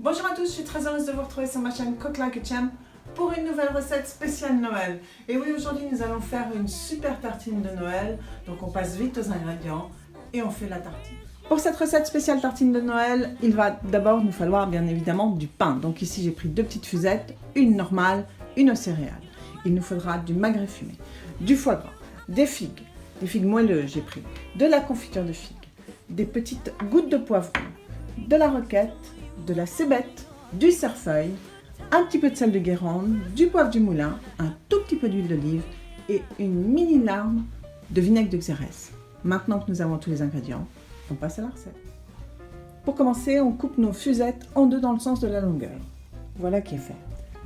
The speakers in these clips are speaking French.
Bonjour à tous, je suis très heureuse de vous retrouver sur ma chaîne Cook Like a Champ pour une nouvelle recette spéciale Noël. Et oui, aujourd'hui nous allons faire une super tartine de Noël. Donc on passe vite aux ingrédients et on fait la tartine. Pour cette recette spéciale tartine de Noël, il va d'abord nous falloir bien évidemment du pain. Donc ici j'ai pris 2 petites fusettes, une normale, une aux céréales. Il nous faudra du magret fumé, du foie gras, des figues moelleuses j'ai pris, de la confiture de figues, des petites gouttes de poivron, de la roquette, de la cébette, du cerfeuil, un petit peu de sel de Guérande, du poivre du moulin, un tout petit peu d'huile d'olive et une mini larme de vinaigre de Xérès. Maintenant que nous avons tous les ingrédients, on passe à la recette. Pour commencer, on coupe nos fusettes en deux dans le sens de la longueur. Voilà qui est fait.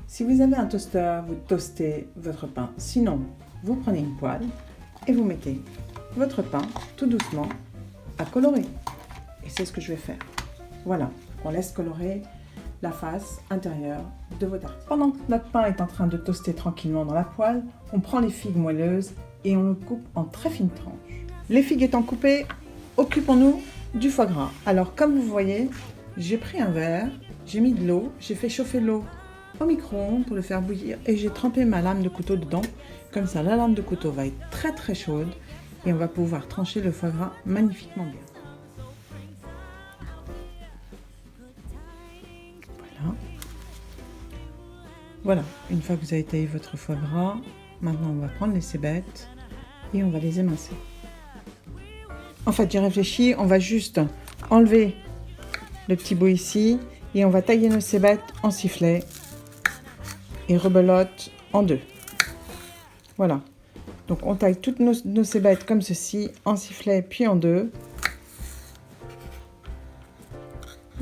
Si vous avez un toaster, vous toastez votre pain. Sinon, vous prenez une poêle et vous mettez votre pain tout doucement à colorer. Et c'est ce que je vais faire. Voilà. On laisse colorer la face intérieure de vos tartines. Pendant que notre pain est en train de toaster tranquillement dans la poêle, on prend les figues moelleuses et on le coupe en très fines tranches. Les figues étant coupées, occupons-nous du foie gras. Alors comme vous voyez, j'ai pris un verre, j'ai mis de l'eau, j'ai fait chauffer l'eau au micro-ondes pour le faire bouillir et j'ai trempé ma lame de couteau dedans. Comme ça, la lame de couteau va être très chaude et on va pouvoir trancher le foie gras magnifiquement bien. Voilà, une fois que vous avez taillé votre foie gras, maintenant on va prendre les cébettes et on va les émincer. En fait, j'ai réfléchi, on va juste enlever le petit bout ici et on va tailler nos cébettes en sifflet et rebelote en deux. Voilà, donc on taille toutes nos cébettes comme ceci, en sifflet puis en deux.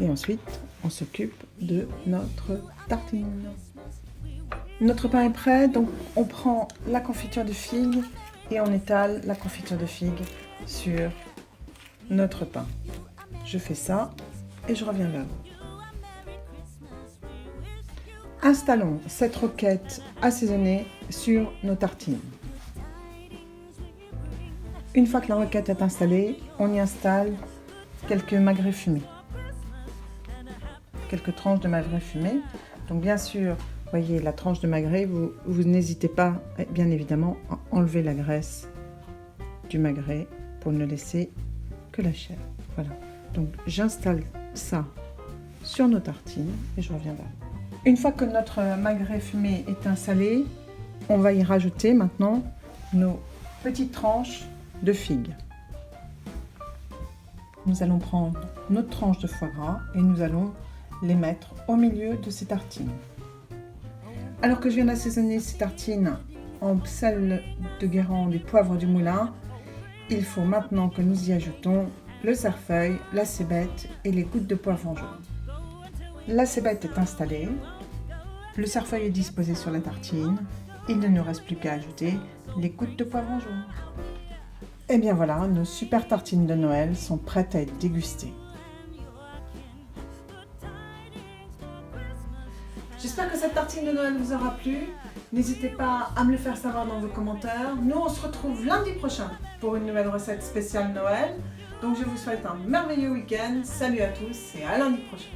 Et ensuite, on s'occupe de notre tartine. Notre pain est prêt, donc on prend la confiture de figues et on étale la confiture de figues sur notre pain. Je fais ça et je reviens vers vous. Installons cette roquette assaisonnée sur nos tartines. Une fois que la roquette est installée, on y installe quelques magrets fumés. Quelques tranches de magret fumé. Donc bien sûr, voyez la tranche de magret, vous n'hésitez pas bien évidemment à enlever la graisse du magret pour ne laisser que la chair. Voilà, donc j'installe ça sur nos tartines et je reviens là. Une fois que notre magret fumé est installé, on va y rajouter maintenant nos petites tranches de figues. Nous allons prendre notre tranche de foie gras et nous allons les mettre au milieu de ces tartines. Alors que je viens d'assaisonner ces tartines en sel de Guérande et poivre du moulin, il faut maintenant que nous y ajoutons le cerfeuil, la cébette et les gouttes de poivron jaune. La cébette est installée, le cerfeuil est disposé sur la tartine, il ne nous reste plus qu'à ajouter les gouttes de poivron jaune. Et bien voilà, nos super tartines de Noël sont prêtes à être dégustées. J'espère que cette tartine de Noël vous aura plu. N'hésitez pas à me le faire savoir dans vos commentaires. Nous, on se retrouve lundi prochain pour une nouvelle recette spéciale Noël. Donc, je vous souhaite un merveilleux week-end. Salut à tous et à lundi prochain.